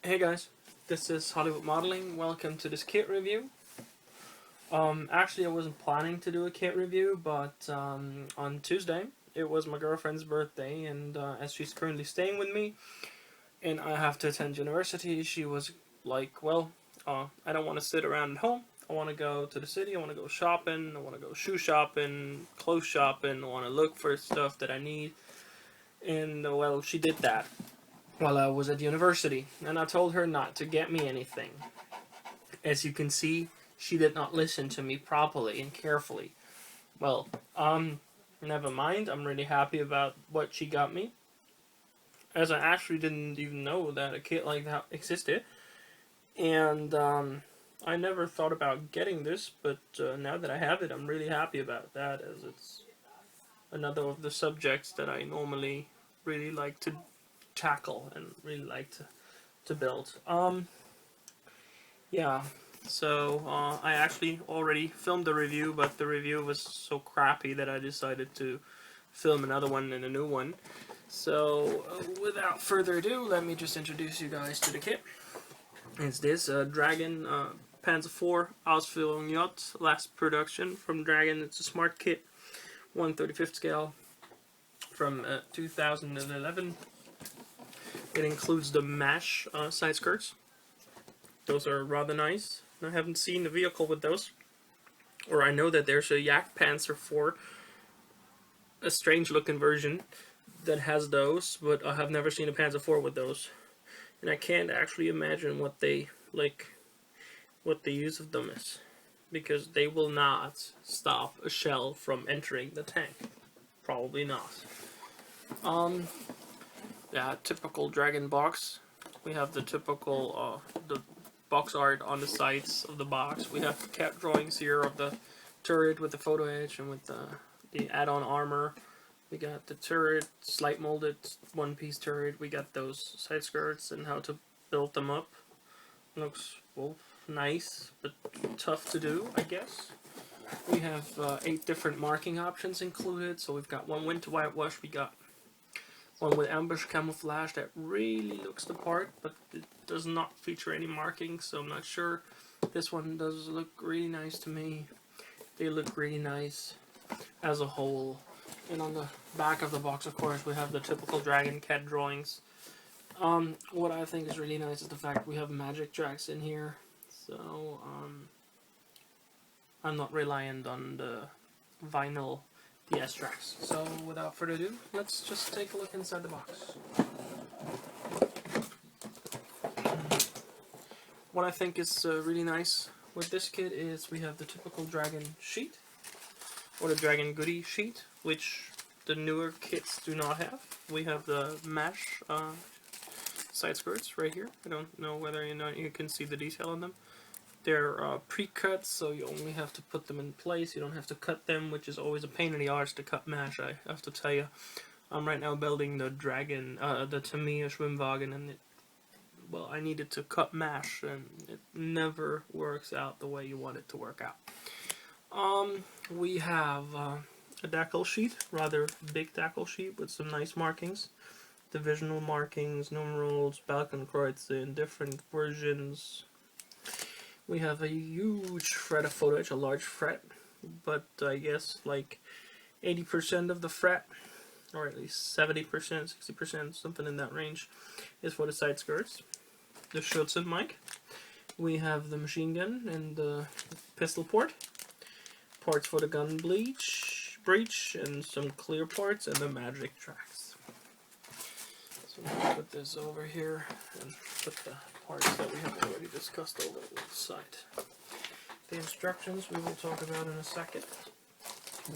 Hey guys, this is Hollywood Modeling. Welcome to this kit review. Actually I wasn't planning to do a kit review, but on Tuesday it was my girlfriend's birthday, and as she's currently staying with me and I have to attend university, she was like, well, I don't want to sit around at home. I want to go to the city. I want to go shopping. I want to go shoe shopping, clothes shopping. I want to look for stuff that I need. And well, she did that while I was at university, and I told her not to get me anything. As you can see, she did not listen to me properly and carefully. Well, never mind. I'm really happy about what she got me, as I actually didn't even know that a kit like that existed, and I never thought about getting this, but now that I have it, I'm really happy about that, as it's another of the subjects that I normally really like to tackle and really like to build. Yeah, so I actually already filmed the review, but the review was so crappy that I decided to film another one and a new one. So without further ado, let me just introduce you guys to the kit. It's this Dragon Panzer 4 Ausf last production from Dragon. It's a smart kit, 1/35 scale from 2011. It includes the mesh side skirts. Those are rather nice. I haven't seen the vehicle with those. Or I know that there's a Yak Panzer 4, a strange looking version that has those, but I have never seen a Panzer 4 with those. And I can't actually imagine what the use of them is, because they will not stop a shell from entering the tank. Probably not. Yeah, typical Dragon box. We have the typical the box art on the sides of the box. We have cat drawings here of the turret with the photo edge and with the add-on armor. We got the turret, slight molded one-piece turret. We got those side skirts and how to build them up. Looks, well, nice, but tough to do, I guess. We have 8 different marking options included. So we've got one winter whitewash. We got one with ambush camouflage that really looks the part, but it does not feature any markings, so I'm not sure. This one does look really nice to me. They look really nice as a whole. And on the back of the box, of course, we have the typical Dragon cat drawings. What I think is really nice is the fact we have magic tracks in here, so I'm not reliant on the vinyl DS tracks. So without further ado, let's just take a look inside the box. What I think is really nice with this kit is we have the typical Dragon sheet, or the Dragon goodie sheet, which the newer kits do not have. We have the mesh side skirts right here. I don't know whether you can see the detail on them. They're pre-cut, so you only have to put them in place. You don't have to cut them, which is always a pain in the arse to cut mesh, I have to tell you. I'm right now building the Dragon, the Tamiya Schwimmwagen, and well, I needed to cut mesh, and it never works out the way you want it to work out. We have a decal sheet, rather big decal sheet with some nice markings. Divisional markings, numerals, Balkenkreuze in different versions. We have a huge fret of photo edge, a large fret, but I guess like 80% of the fret, or at least 70%, 60%, something in that range, is for the side skirts. The Schützen mic. We have the machine gun and the pistol port. Parts for the gun breech, and some clear parts, and the magic tracks. So we'll put this over here and put the parts that we have already discussed over to the side. The instructions we will talk about in a second.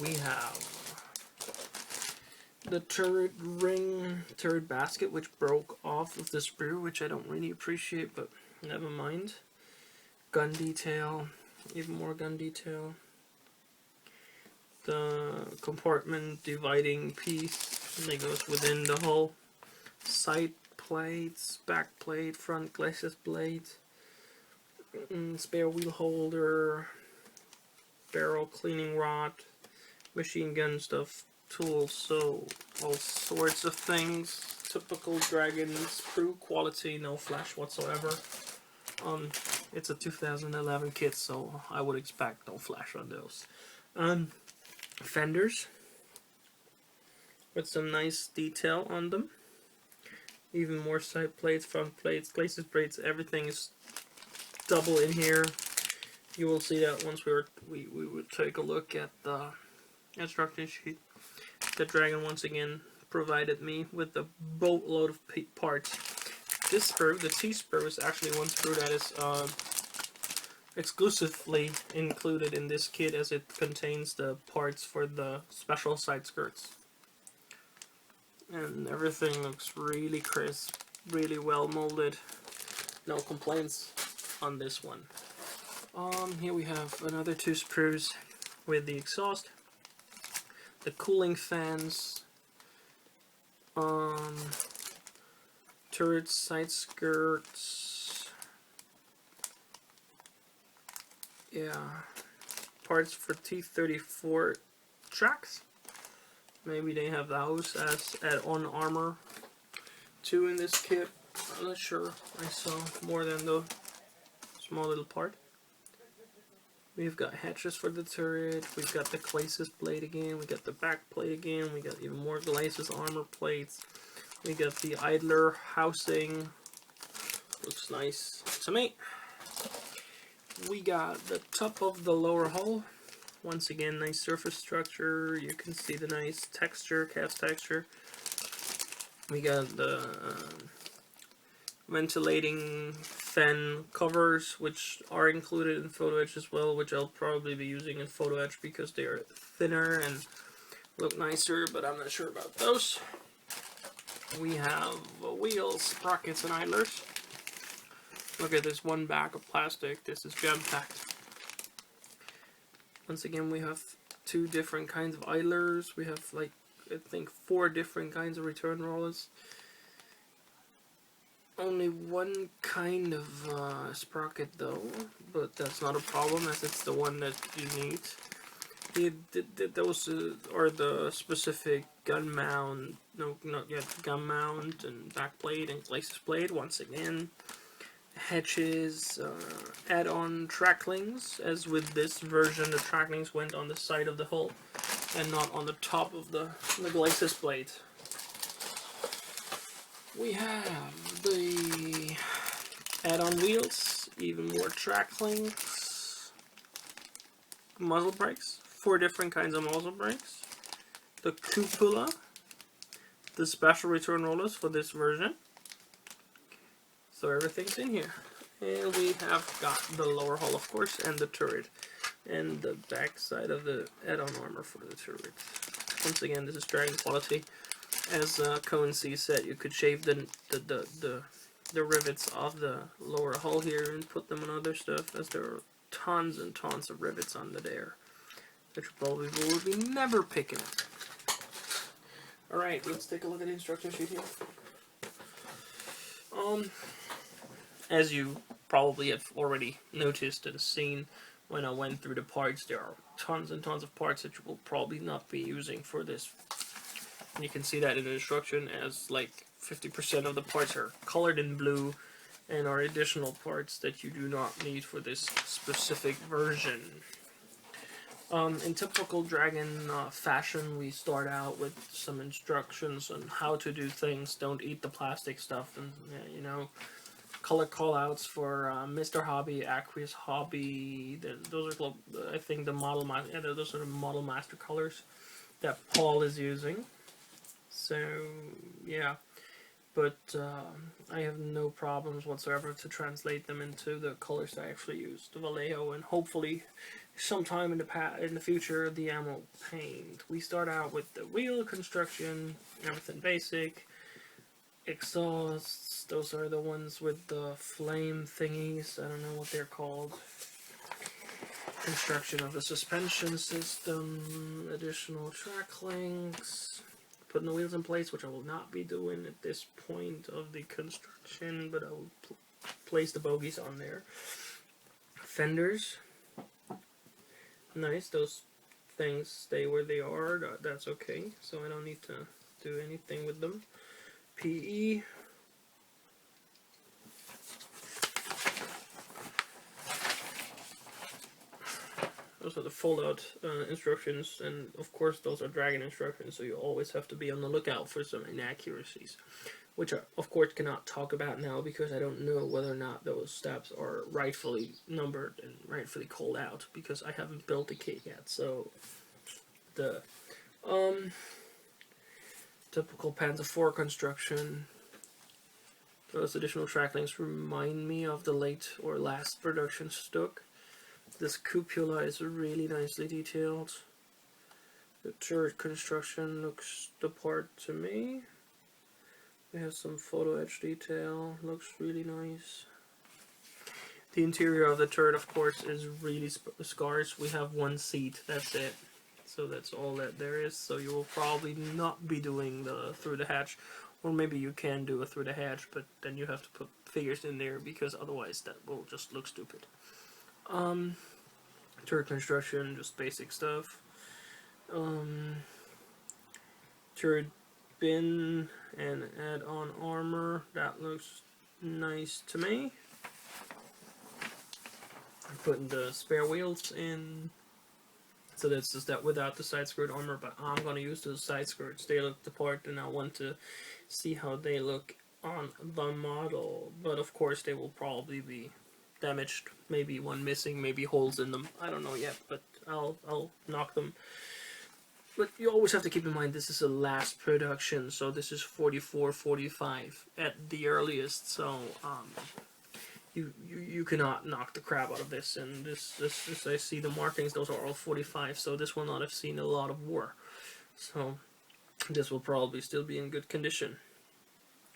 We have the turret basket, which broke off of the sprue, which I don't really appreciate, but never mind. Gun detail, even more gun detail. The compartment dividing piece that goes within the hull. Side plates, back plate, front glacis plate, spare wheel holder, barrel cleaning rod, machine gun stuff tools, so all sorts of things. Typical Dragon sprue quality, no flash whatsoever. It's a 2011 kit, so I would expect no flash on those. Fenders with some nice detail on them. Even more side plates, front plates, glacis plates, everything is double in here. You will see that once we would take a look at the instruction sheet. The Dragon once again provided me with a boatload of parts. This sprue, the T sprue, is actually one sprue that is exclusively included in this kit, as it contains the parts for the special side skirts. And everything looks really crisp, really well molded. No complaints on this one. Here we have another two sprues with the exhaust, the cooling fans, turret side skirts, yeah, parts for T-34 tracks. Maybe they have those as add-on armor too in this kit. I'm not sure. I saw more than the small little part. We've got hatches for the turret, we've got the glacis plate again, we got the back plate again, we got even more glacis armor plates, we got the idler housing, looks nice to me. We got the top of the lower hull, once again nice surface structure, you can see the nice texture, cast texture. We got the ventilating fan covers, which are included in Photo Etch as well, which I'll probably be using in Photo Etch because they are thinner and look nicer, but I'm not sure about those. We have wheels, sprockets, and idlers. Look at this one bag of plastic. This is jam-packed. Once again, we have two different kinds of idlers. We have, like, I think 4 different kinds of return rollers. Only one kind of sprocket though, but that's not a problem as it's the one that you need. Those are the specific gun mount, no, not yet, gun mount and back plate and glacis plate. Once again, hatches, add-on tracklings. As with this version, the tracklings went on the side of the hull and not on the top of the glacis plate. We have the add-on wheels, even more tracklings, muzzle brakes, 4 different kinds of muzzle brakes, the cupola, the special return rollers for this version. So everything's in here. And we have got the lower hull, of course, and the turret, and the back side of the add-on armor for the turret. Once again, this is Dragon quality. As Cohen C said, you could shave the rivets off the lower hull here and put them on other stuff, as there are tons and tons of rivets under there that you probably will be never picking up. Alright, let's take a look at the instruction sheet here. As you probably have already noticed and seen when I went through the parts, there are tons and tons of parts that you will probably not be using for this. And you can see that in the instruction, as like 50% of the parts are colored in blue and are additional parts that you do not need for this specific version. In typical Dragon fashion, we start out with some instructions on how to do things. Don't eat the plastic stuff, and you know, color callouts for Mr. Hobby, Aqueous Hobby. Those are, I think, the model. Yeah, those are the model master colors that Paul is using. So yeah, but I have no problems whatsoever to translate them into the colors I actually use, the Vallejo, and hopefully sometime in the future the ammo paint. We start out with the wheel construction, everything basic. Exhausts, those are the ones with the flame thingies, I don't know what they're called. Construction of the suspension system, additional track links, putting the wheels in place, which I will not be doing at this point of the construction, but I will place the bogies on there. Fenders, nice, those things stay where they are. That's okay. So I don't need to do anything with them. PE. Those are the fold-out instructions, and of course those are dragon instructions, so you always have to be on the lookout for some inaccuracies, which I, of course, cannot talk about now because I don't know whether or not those steps are rightfully numbered and rightfully called out, because I haven't built the kit yet, so the typical Panzer IV construction. Those additional track links remind me of the late or last production stock. This cupola is really nicely detailed. The turret construction looks the part to me. We have some photo etch detail, looks really nice. The interior of the turret, of course, is really scarce. We have one seat, that's it. So that's all that there is. So you will probably not be doing the through the hatch, or maybe you can do a through the hatch, but then you have to put figures in there because otherwise that will just look stupid. Turret construction, just basic stuff. Turret bin and add-on armor, that looks nice to me. I'm putting the spare wheels in, so that's just that without the side skirt armor, but I'm going to use those side skirts. They look the part, and I want to see how they look on the model, but of course they will probably be damaged, maybe one missing, maybe holes in them. I don't know yet, but I'll knock them. But you always have to keep in mind this is a last production, so this is 44, 45 at the earliest. So you cannot knock the crap out of this. And this I see the markings; those are all 45. So this will not have seen a lot of war. So this will probably still be in good condition.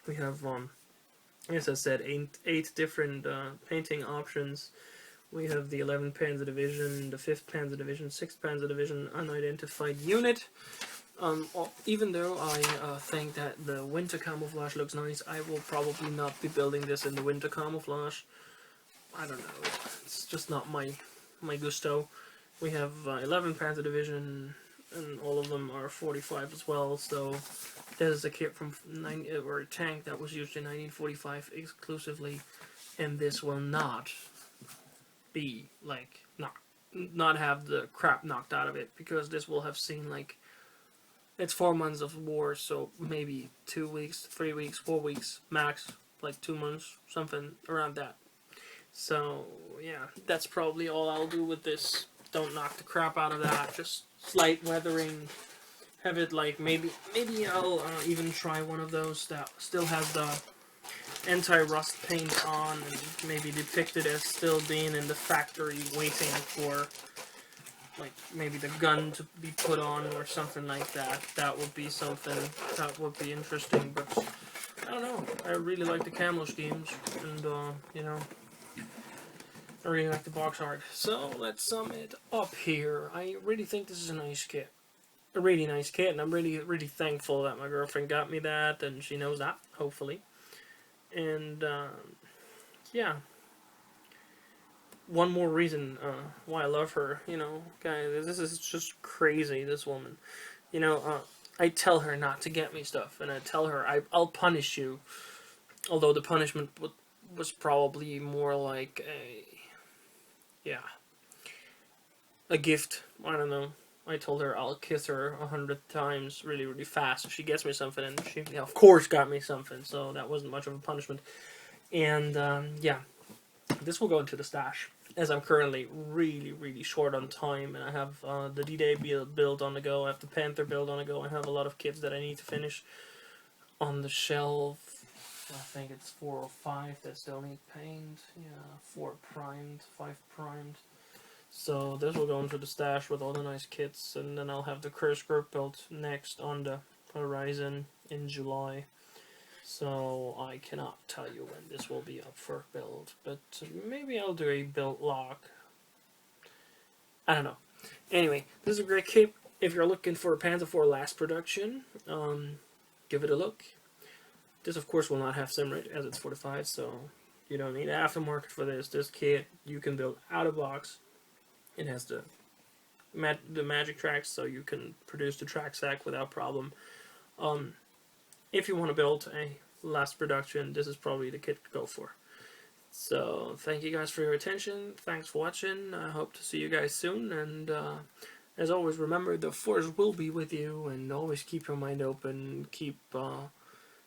We have as I said, eight different painting options. We have the 11th Panzer Division, the 5th Panzer Division, 6th Panzer Division, unidentified unit. Even though I think that the winter camouflage looks nice, I will probably not be building this in the winter camouflage. I don't know, it's just not my gusto. We have 11th Panzer Division, and all of them are 45 as well, so there's a kit from or a tank that was used in 1945 exclusively, and this will not be like not have the crap knocked out of it, because this will have seen like it's 4 months of war, so maybe 2 weeks, 3 weeks, 4 weeks max, like 2 months, something around that. So yeah, that's probably all I'll do with this. Don't knock the crap out of that. Just slight weathering. Have it like maybe I'll even try one of those that still has the anti-rust paint on, and maybe depict it as still being in the factory waiting for like maybe the gun to be put on or something like that. That would be something that would be interesting. But I don't know, I really like the camo schemes, and you know, I really like the box art. So let's sum it up here. I really think this is a nice kit. A really nice kit, and I'm really thankful that my girlfriend got me that, and she knows that, hopefully. And yeah, one more reason why I love her, you know, guys, this is just crazy, this woman. You know, I tell her not to get me stuff, and I tell her I'll punish you, although the punishment was probably more like a gift, I don't know. I told her I'll kiss her 100 times really fast if she gets me something, and she, of course, got me something, so that wasn't much of a punishment. And yeah, this will go into the stash, as I'm currently really short on time, and I have the D-Day build on the go, I have the Panther build on the go, I have a lot of kits that I need to finish on the shelf. I think it's 4 or 5 that still need paint. Yeah, 4 primed, 5 primed. So this will go into the stash with all the nice kits, and then I'll have the Curse Group built next on the horizon in July. So I cannot tell you when this will be up for build, but maybe I'll do a build lock. I don't know. Anyway, this is a great kit. If you're looking for a Panzer IV last production, give it a look. This, of course, will not have Simrate, as it's 45, so you don't need aftermarket for this. This kit you can build out of box. It has the the magic tracks, so you can produce the track sack without problem. If you want to build a last production, this is probably the kit to go for. So thank you guys for your attention. Thanks for watching. I hope to see you guys soon. And as always, remember the force will be with you. And always keep your mind open. Keep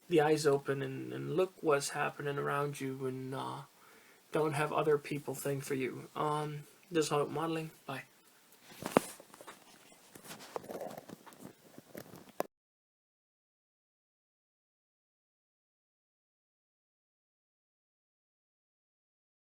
the eyes open. And look what's happening around you. And don't have other people think for you. This is Hope Modeling. Bye.